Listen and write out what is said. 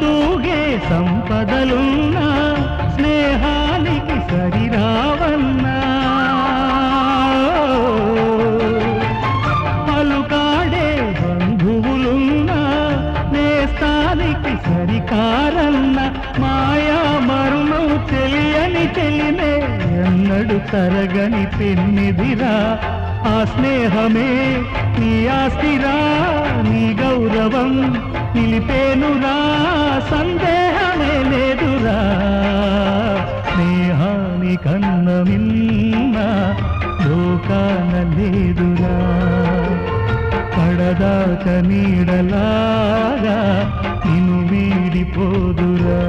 తూగే సంపదలున్నా స్నేహానికి సరిరావన్నా పలుకాడే బంధువులున్నా నేస్తానికి సరికారన్న మాయా మరుణం తెలియని తెలినే ఎన్నడు తరగని పెన్నిదిరా ఆ స్నేహమే నీ ఆస్తిరా నీ గౌరవం నిలిపేనురా సందేహమే లేదురా స్నేహాని కన్న మిన్న లోకాన లేదురా పడదాక నీడలాగా నిన్ను వీడిపోదురా